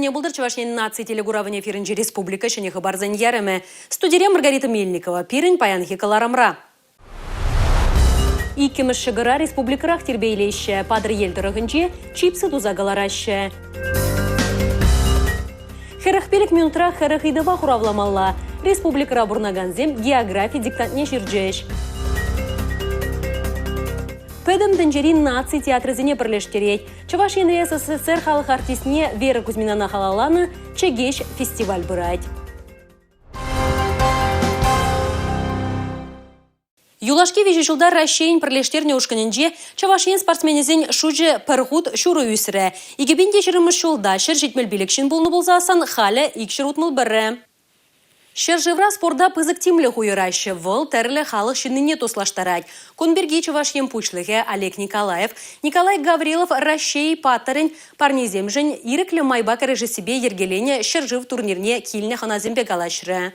Шыне булдыр Чувашиян наций телегуравыне фиринчи республика шынехы барзан яреме. Студия Маргарита Мельникова, пирин паянхи каларамра. Иккіміш шығыра республикарах тербейлейші, падры ел тұрығынче чипсы дузагаларашы. Херахпелік минутра херахидыва хуравламалла. Республикара бурнаганзем география диктантне жирджеш. Пэдам дэнжерин наций театрызыне бірлештерет. Чувашиян СССР халық артистіне Вера Кузьминана халаланы чегеш фестиваль бұрайд. Юлашки вежі жылдар Россиян бірлештерне ұшқынынже Чувашиян спортсменезен шужы пәрғуд шуры үсірі. Егебенде жырымыз жолда шыр жетмел белекшін болны болзасан халі икшір ұтмыл бірі. Шержевра спорда пызык тимлі хуйырашы выл тәрлі халық шынныне тослаштарать. Конберги Чувашиян пучлығы Олег Николаев, Николай Гаврилов Россия паттарын парнеземжін иреклі майбак режиссебе ергелене Шержев турнирне киліне ханазембе галашыры.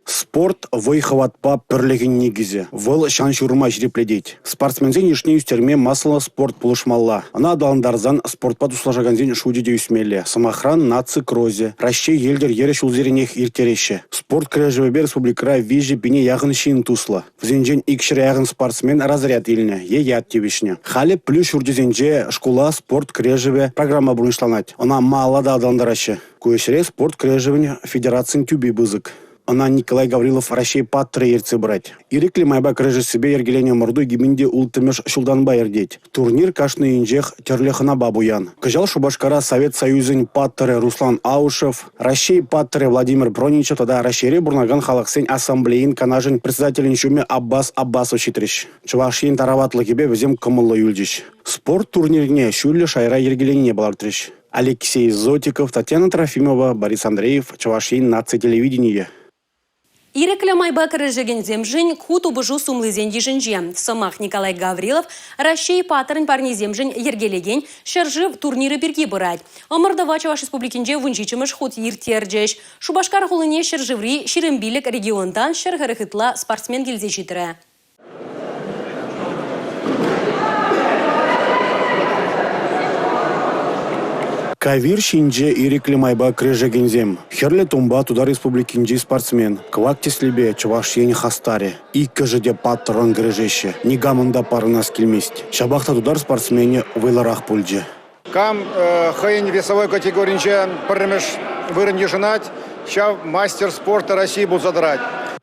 Спорт войхаватпа пірлігін негізі. Выл шан шурма жірепледет. Спортсмензен ешне үстерме масылы спорт пулышмалла. Ана адаландарзан спортпа туслажаганзен шудеде үсмелі. Самохран наци крозе. Россия елдер ере шулзеренех иртереші. Спорт крежевебе республикара вижі пене яғын шиын тусла. Взенжен икшір яғын спортсмен разряд еліне. Яд тебешіне. Халі плюс шурдезенже школа спорт крежеве программа бұрынышланат. Она мала да адаландарашы. Көшіре спорт крежевен федерациян тюби бызык. Она Николай Гаврилов Россия паттры ерце брать. Ирекли майбак режи себе ергелене морду гибинде ултымеш шулданба ердеть. Турнир кашны инжех терлехана бабуян. Кажал Шубашкара Совет Союзын паттры Руслан Аушев, Россия паттры Владимир Броничев, тогда Россия Бурнаган халаксен ассамблеин канажен председатель шуме Аббас Учитрич. Чувашин тараватлы кебе взем камыллы юльдиш. Спорт турнирне шулли шайра ергелене балартрич. Алексей Зотиков, Татьяна Трофимова, Борис Андреев, Чувашин наций телевидение. Иреклі майбак режеген земжін кут убыжу сумлызен дежінже. Самах Николай Гаврилов Россия паттарын парнеземжін ергелеген Шержев турниры бірге бұрайд. Омырдава Чуваш республикинже вунжичымыш хут ертерджеш. Шубашкар хулыне Шержеври ширембилік региондан шергіріхітла спортсмен келзе жетірі. Кавир шинже иреклі майбак режегензем. Херле тумба туда республикинже спортсмен. Квак теслебе Чувашиян хастаре. Икка жеде паттрон грежеше. Нигамында парынас келмест. Шабахта тудар спортсмене вайларах пульже. Кам хайын весовой категоринче пырымеш вырын ешынать, ща мастер спорта России был задрать.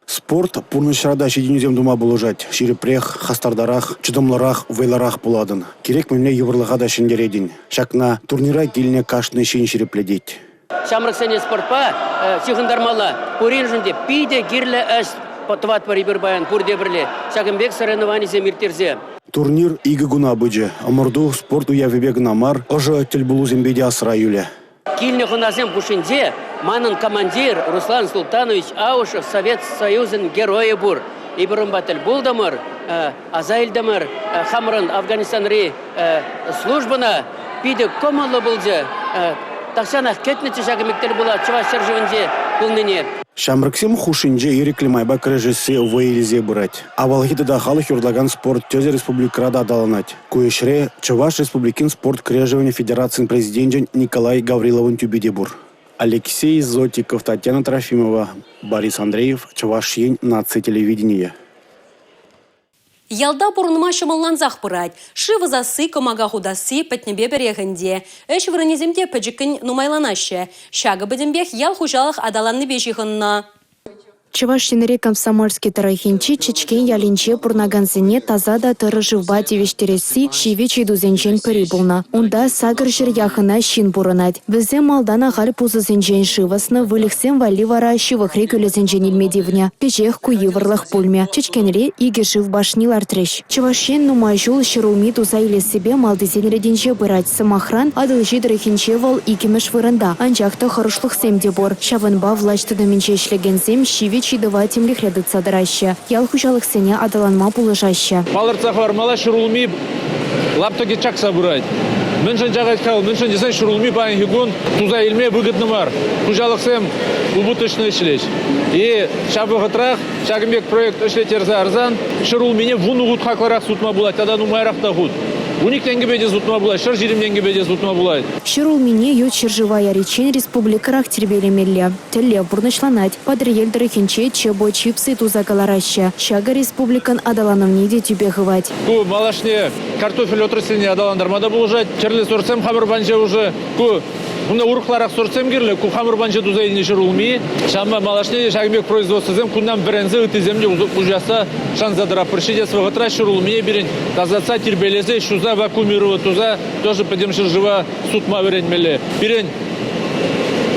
Спорт пурнышрада шеденезем дума булыжать. Ширепрех, хастардарах, чудымларах, вайларах буладын. Керек менне еврлыға да шендередин. Шакна турнира келіне кашны шен ширепледет. Шамраксене спортпа сихындармала. Пурин жынде пиде гирле әш потват парибір баян пурде бірле. Шакымбек соревнованизе миртерзе. Турнир игі гуна быджы. Амырду спорт уявебек намар, ожы тельбулу зембеде асыра юле. Кильне хуназем пушинде манын командир Руслан Султанович Аушев Совет Союзын герои бур. Ибрумбатель булдамыр, азайлдамыр, хамрын Афганистанри службына пиде комалы булды. Такшанах кетнече шагымектер була Чуваш Шержевінде пулныне. Шамраксем хушинже иреклі майбак режиссия вайлизе бұрать. Авалхиды да халық юрдаган спорт төзе республикарада адаланать. Көшіре Чуваш республикин спорт крежевіне федерациян президентен Николай Гавриловын тюбеде бур. Алексей Зотиков, Татьяна Трофимова, Борис Андреев, Чувашиян наций телевидение. Ялда бұрыныма шымыллан зақ бұрайд. Шывы засы комага худасы пәтнебе берегінде. Әш вырынеземде пәджікін нумайланашы. Шағы бідімбек ял хужалық адаланны бежіғынна. Чувашинре комсомольский тарахинчи чечкен ялинче пурнаганзине тазада тыры живба тевештереси шивичи дузенчен перебулна. Унда сагыр жир яхына шин бурынать. Візе малдана ғар пузы зенчен шивасны вылихсен вали вара шивахре көлезенчен илмедивня. Пежех куевырлых пульме. Чечкенре иге жив башнилар трещ. Чувашен нумайжул шируми туза иле себе малдызен реденче бырать. Самохран адылжи тарахинче вал игемеш вырында. Анжакта хорошлых семде бор. Шавынба влачты доменче шлегензем шивич чидова темлих рядыца дараща. Ял хужалых сене адаланма пулыжаща. Малырцахар мала шурулми лаптоги чак собрать. Меншен жагать хал, меншен десен шурулми байн хигун туза илме выгодны мар. Хужалых сем убыточно ишлечь. И шабыгытрах шагымбек проект ишлетер за арзан шурулмине вуну гуд хакларах сутма булать. Тогда ну майрах да гуд. уник тенгебеде зутма булай, шыр жирим тенгебеде зутма булай. Шырул мине ют черживая речень республикарах тербелемелле. Телле бурнышланать. Падр елдері хенче чебо чипсы туза галараща. Шага республикан адаланым неде тюбехывать. Ку малашне картофель отрасліне адаландармада булужать. Черле сорсем хамыр банже уже. Ку Бунда урухларах сорсем кирле, ку хамыр банже туза илне шырулми. Шамма малашне шагмек производствозем куннам бірензе ыты земде ужаса шанзадыра пыршиде свагатра шырулми бирен. Тазаца тербелезе шуза вакуумировать туза тоже пойдем жива сутма веренмеле. Бирен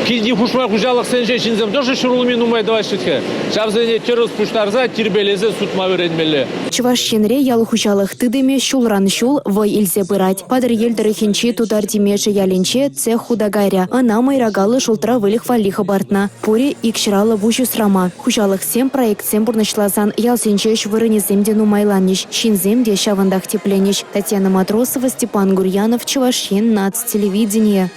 Киди хушма хужалых сенже шинзем тоже шурулми нумай давай шитке. Шавзене терус пуштарза тирбелезе сутма веренмеле. Чувашченре ял хужалых тыдыме шулран шул вой илзе бырать. Падр елдері хенче тудар демеше яленче цех худагайря. Ана майрагалы шултра вылих валиха бартна. Пури икширала вущу срама. Хужалых сем проект сем бурнышлазан ял сенчеш вырынеземде нумайланниш. Шинземде шавандах теплениш. Татьяна Матросова, Степан Гурьянов, Чувашьен, нацтелевидение.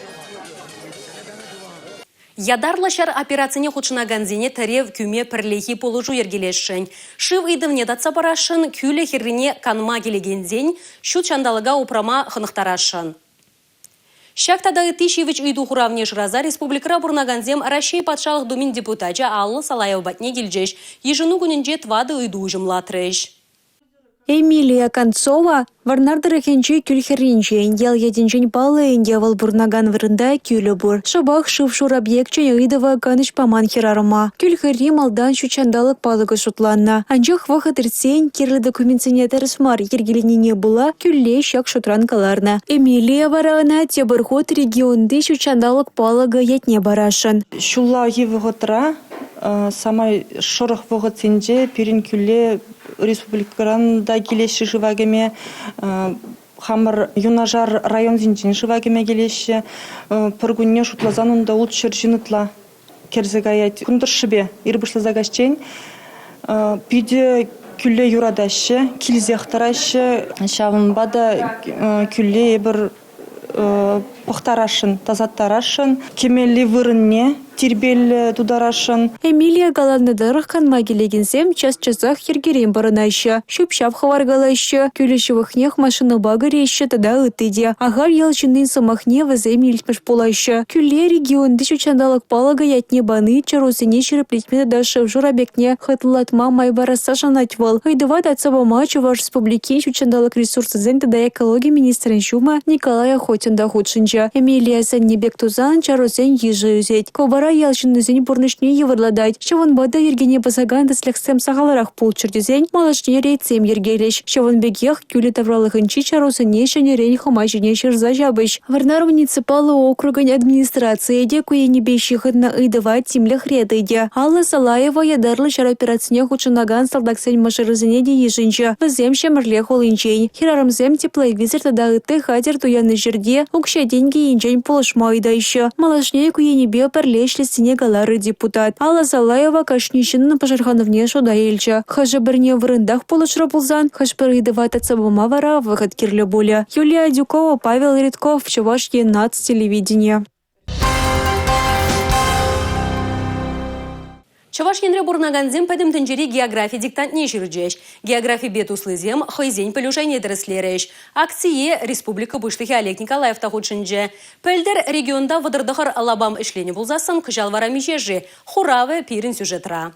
Ядарлашар операцияне худшынаганзине тарев күме пірлехи полужу ергелешшін. Шив идывне датса барашын, күлі херрине канма келегензен, шут шандалыга упрама хынықтарашын. Шактада Тишевич үйду хуравне жраза республикара бурнаганзем Россия патшалық думин депутача Аллы Салаев батне келжеш. Ежіну күнінже твады үйду ұжымлатрыш. Эмилия Концова варнардыры хенче күлхеринчен ел единчен палы индевал бурнаган вырында күлі бур. Шабах шывшур объектчен ыдыва ганыш паман херарыма. Күлхери малдан шучандалық палығы шутланна. Анчах вахат ирсен керлі документсене тарысмар ергеленіне була күлле шак шутран каларна. Эмилия барағына тебірхот регионды шучандалық палығы етне барашын. Шулла евготра самай шорох воготсенже перин күлле республикаранда келеші живагеме хамыр юнажар район зинчин живагеме келеші пыргунне шутлазан унда улчыр жинытла керзегаять кундыршыбе ирбышлазагашчен пиде күлле юрадашы килзехтарашы шавынбада күлле бір пухтарашын тазаттарашын кемелли вырынне тирбел тударашын. Эмилия галанныдырых канма келегенсем час-часах ергерен барынайшы. Шөпшап хаваргалайшы. Күлішівіхнех машины багырейшы тада ыттыде. Агар елчинын самахне вазем елтмеш болайшы. Күлле регионды шучандалық палага ятне баны чарусыне шереплетмені дашы журабекне хытлатма майбараса жанатвал. Хайдыва датсабама Чуваш республикен шучандалық ресурсы тада экология министрін шума Николай Охотинда худшынча. Эмилия Саннебек тузан чарусен ежі үзет. Кобара ялшынызен бурнышне евырладать. Шаван бада ергене басаган дасляхсем сағаларах пулчырдезен малашне рейцем ергелеш. Шаван бегех күлі тавралығынчи чарусыне шанерен хомажыне шырза жабыш. Варнар муниципалы округань администрации де куени бейшихыдна ыдыва тимлях редыде. Алла Салаева ядарлы шар операцине худшынаган салдаксен машырызыне де ежинча. Вазем шамырле холынчен. Хирарымзем тепловизор тада ыты хатер туяны жерде укша деньги инчен полышмайда еще. Малашне куени бе парлеш Сенегалары депутат. Алла Салаева кашнищын пожархановне шода елча. Хажы бірне вырындах полышры булзан, хаж бірыдыва татсабыма вара выход кирлі боля. Юлия Дюкова, Павел Редков, Чувашье, нацтелевидение. Чувашьенре бурнаганзем пәдім тінжері география диктантне жүрджеш. География бет услызем хайзен пілушайне діріслереш. Акция республика бұштығы Олег Николаев тахудшынже. Пәлдер регионда вадырдығыр алабам ішлені бұлзасын қыжалвара межежі. Хуравы пирін сюжетра.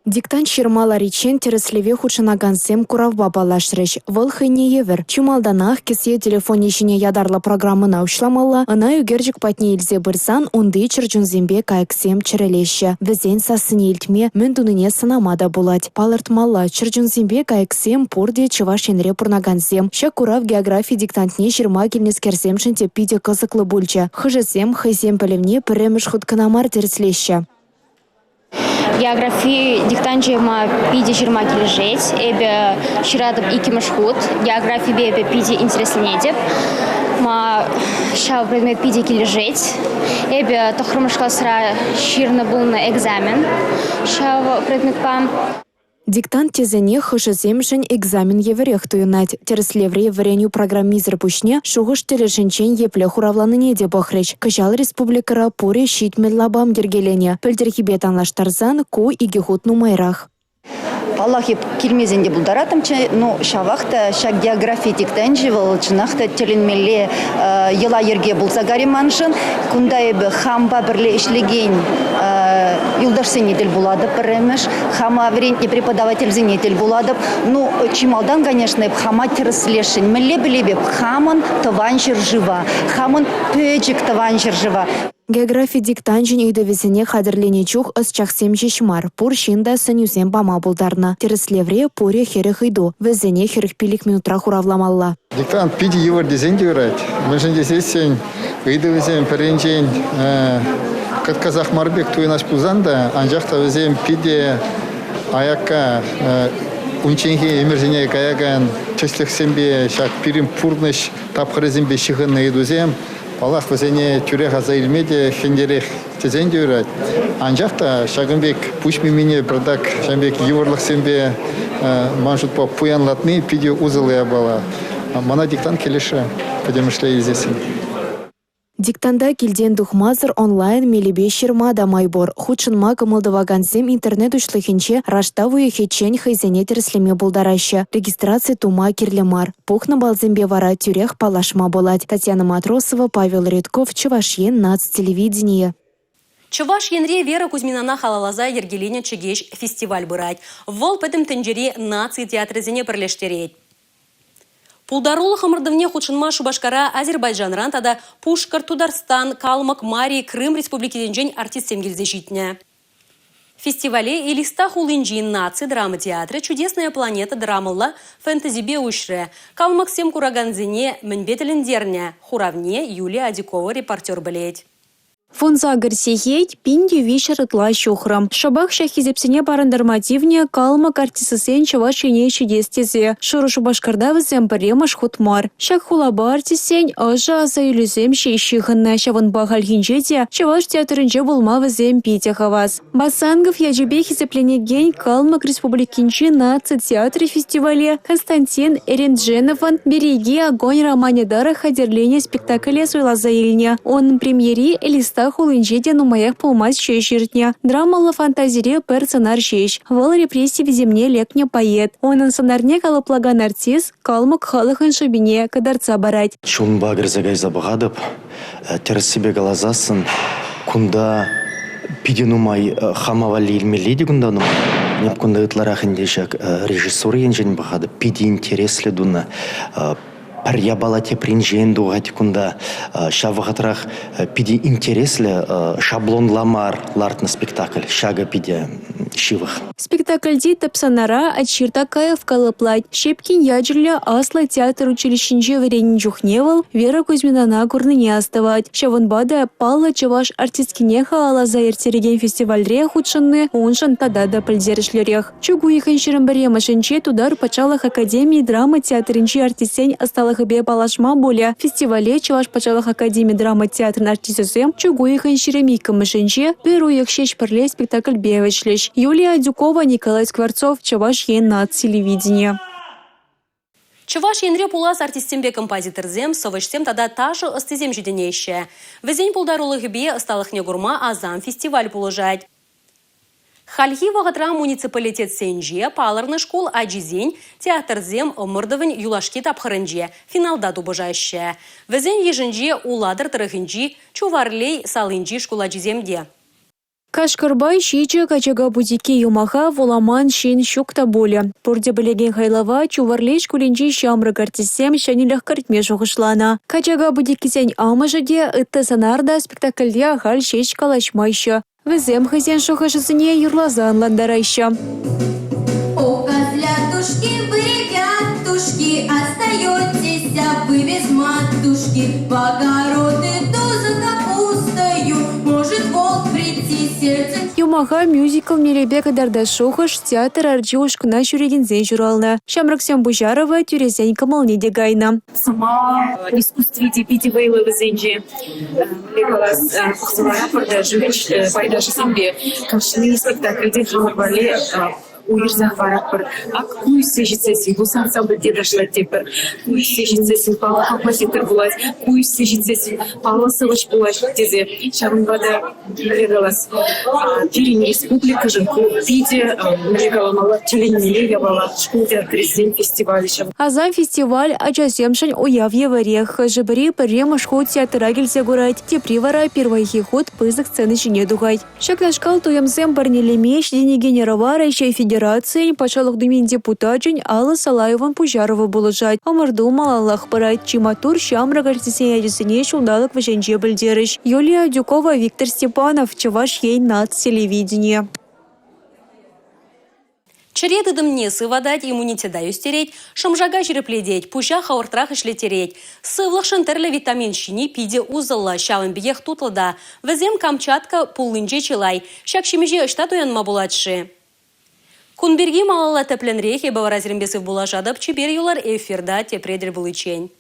Диктант ширмала речен тереслеве худшынаганзем куравба балашрыш. Выл хайне евер. Чумалданах кесе телефон ешіне ядарла программына ушламалла. Ана югерджик патне илзе бірсан, онды чырджунзембе кайксем чырелеші. Візен сасыне илтме мөндуныне сынамада булать. Палыртмалла чырджунзембе кайксем пурде Чувашьенре пурнаганзем. Ша курав география диктантне ширма келнескерсем шынте пиде кызыклы бульча. Хыжызем хайзем пілімне піреміш худканамар тереслеші. География диктанчема пиде ширма кележеть, эбе ширадып ики машхут, география бебе пиде интересленедеп, ма шау предмет пиде кележеть, эбе тохрымышка сра ширна был на экзамен, шау предмет пам. Диктант тезене хышыземшін экзамен еверех туюнать. Тереслевре вареню программизр пушне шуғыш телешінчен епле хуравланыне де бахреч. Кыжал республикара пуре щит медлабам дергелене. Пөлдерхибет анлаштарзан ку игихут нумайрах. Аллахи килмезенде булдаратымчы, ну шавахта шак география тиктенжи вол чынахта теленмеле ела ерге булса гариманшын, кундай бе хамба бірле ишлеген юлдашсенетель буладып біремеш, хама верентне преподаватель зенетель буладып. Ну чималдан, конечно, хама терслешень. Меле билебе хаман таваншир жива, хаман пөчик таваншир жива. География диктанжин үйдевесіне қадірлене чух ысчақсем жешмар. Пур шинда сынюзем бама булдарна. Тереслевре пуре херек иду. Везене херек пилик минутра хуравламалла. Диктант пиди евор дезен дюрать. Мышын десесен, үйдевесен перенчен. Казах Марбек туйнаш пузанда, анжақта везем пиди аяка унченхи эмерзене каяган чеслексембе шак пирим пурныш тапхырезембе шихынны идузем. Аллах везене тюрех азаилмеде хендерех тезен дюрать. Анжақта шагынбек пушми мине бардак шамбек еворлық сембе манжут по пуянлатны пиди узылы абала. Мана диктант келеші, подемышле изесен. Диктанда килден духмазыр онлайн мелебе шерма да майбор. Худшынма кымылдываганзем интернет учлыхинче раштавуе хечен хайзене тереслеме булдараща. Регистрация тума кирлемар. Пухна балзембе вара тюрех палашма болать. Татьяна Матросова, Павел Редков, Чувашьен, нацтелевидение. Чувашьенре Вера Кузьминана халалаза ергелене чегеш фестиваль бырать. Вол пэтым тенджери наци театрызене пірлештерет. Пулдарулы хымырдывне худшынма Шубашкара Азербайджанран тада Пушкар, Тударстан, Калмык, Мари, Крым республикиден жен артистсем келзе житне. Фестивале Элиста Хулинджин наци драма театры «Чудесная планета» драмалла фэнтези-бе ушре. Калмыксем кураганзене мінбетеліндерне. Хуравне Юлия Адикова репортер білет. Фонзагар сехейт пинди вишер ытла шухрам. Шабах шахизепсене барандармативне калмык артисысен Чувашьене чудестезе. Шуру Шубашкарда візем паремаш хутмар. Шак хулаба артисен ажа азаюлюзем шейшихынна. Шаван бағал хинжеде Чуваш театрынже булма візем пите хавас. Басангов яжебе хизепленеген калмык республикинчи наци театры фестивале Константин Эрендженован береги огонь романедара хадерлене спектакле суйлаза илне. Он премьери Элиста хулынжеде нумаях полмаз шеширтне. Драмала фантазире персонаж шеш. Вал репрессив земне лекне поэт. Он сонарне калаплаган артист калмык халыхын шабине кадарца барать. Шун багыр загай забагадып, терс себе глазасын, кунда пиденумай хамавали илмеледи кунда нумай. Неп кунда ытларахындешак режиссер енжен багадып, пиди интересле дуна. Парья балате принжен дугать кунда шавахатрах пиди интересле шаблон ламар лартна спектакль шага пиди шивах. Спектакль ди тапсанара отчиртакаев калаплать. Шепкин яджерля асла театр училищенже варенин жухневал, Вера Кузьминана курныне оставать. Шаванбада пала чаваш артисткинеха алаза ертереген фестивальре худшынны, оншан тадада пальдерышлерех. Чугу ихын ширамбаре машинче тудар пачалах академии драма театринчи артисень осталах бе палашма боля. Фестивале чаваш пачалах академии драма театрын артисесем чугу ихын ширамейка машинче перу якшеш парле спектакль бевешлеш. Юлия Адюкова, Николай Скворцов, Чувашьен, нацтелевидение. Чувашьенре пулас артистембе композиторзем, совышсем тада тажы ыстызем жиденеще. Везень пулдарулых бе ысталыхне гурма азам фестиваль пулыжать. Хальхи вағытра муниципалитет сенже, палырны школ аджизень, театрзем ымырдывын юлашки тапхырынже, финалда тубыжаще. Везень ежінже уладыр тұрығынжи, чуварлей салынжи школ аджиземде. Кашкарбай шиче качага бутике юмаха воламан шин шукта боля. Порде білеген хайлава чуварлей шкулинжи шамры картисем шанилях картме жоғышлана. Качага бутикесен амажаде ытты санарда спектакльде ахал шеш калашмайшы. Везем хызен шухашысыне юрлазан ландарайшы. О, козлятушки, вы, ребятушки, остаетесь, а вы без матушки. В огороды то за капустою может волк прийти сердце. Юмаха мюзикл меребе кадарда шухаш театр арджиушкына шүрегензен журална. Шамраксен Бужарова тюрезен камалне дегайна. Сама искусстве питивейла везенже лекалас кухсавара продаживич пайдаши самбе кашни спектакль дехамарвали уйырзах вараппыр. Ак куйсы житсесин, бус ансамбльде дашлать теппір. Куйсы житсесин, Павла композитор булать, куйсы житсесин, Павла Савыч булать дезе. Шабынбада млегалас Пирин республика жынку пиде млегаламала теленнеле ябала шкулде президент фестиваля. Азам фестиваль ачасемшин уяв еварех. Жибри према шход театра келсе гурать. Тепривара первый ход пызык сцены жіне дугай. Шакнашкал туямсем барнелемеш дени генерава Райшай Федерации пачалык думен депутатчын Алла Салаеван Пужарова булыжать. Омырду малаллах барать. Чиматур шамра гартисене әдісіне шулдалық вженже білдеріш. Юлия Дюкова, Виктор Степанов, Чуваш ей над телевидение. Череды дымне сывадать, иммунитета юстереть, шамжага жирепледеть, пуща хауртрах ишлетереть. Сывлых шантерле витамин щини пиде узылла, шавын биех тутлада. Везем Камчатка пулынже чилай, шак шимеже штатуян мабулатши. Кунберги малала тепленрехе баваразирмбесов булажадып, чебер юлар эфирда тепредер булычень.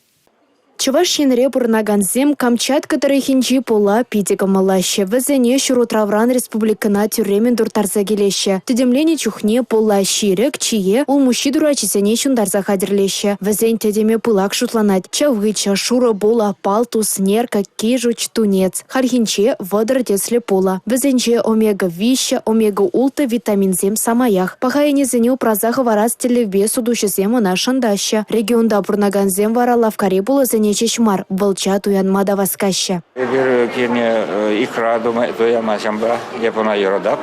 Чувашинре пурнаганзем Камчатка тарихинчи пола питика малаще. Везене шурутравран республикана тюремен дуртарза келеще. Тедемлени чухне пола ширек, чие ул мущи дурачисене шундарза хадерлеще. Везен тедеме пылак шутланать. Чавгыча шура бола палтус нерка кежуч тунец. Хархинче водор десле пола. Везенче омега вища, омега улта витаминзем самаях. Пахаяне зене упразаха вараз телевбе судушизем она шандаща. Регионда пурнаганзем вара лавкаре була зене чешмар, волча туянма да васкаща. Bir kene ikra doyama şamba yapına yoradap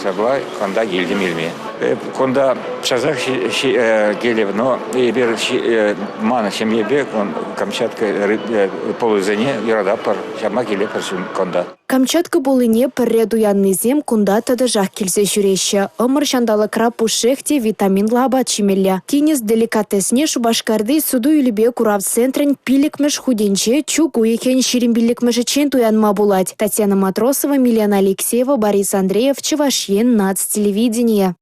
sabla konda geldim ilmi. Konda çazak gelev no bir man şemiyebe Камчатка полузене yoradap şamba gelip konda. Камчатка булыне пірре дуяннызем кунда тадыжақ келсе жүреші. Омыр шандалы крапу шехте витамин лабат чимелля. Тинес деликатесне шубашкарды суду үлібе курав центрін пилікміш худенче чугу екен шерембилікміші чен туянма булать. Татьяна Матросова, Милена Алексеева, Борис Андреев, Чувашьен, Нац телевидение.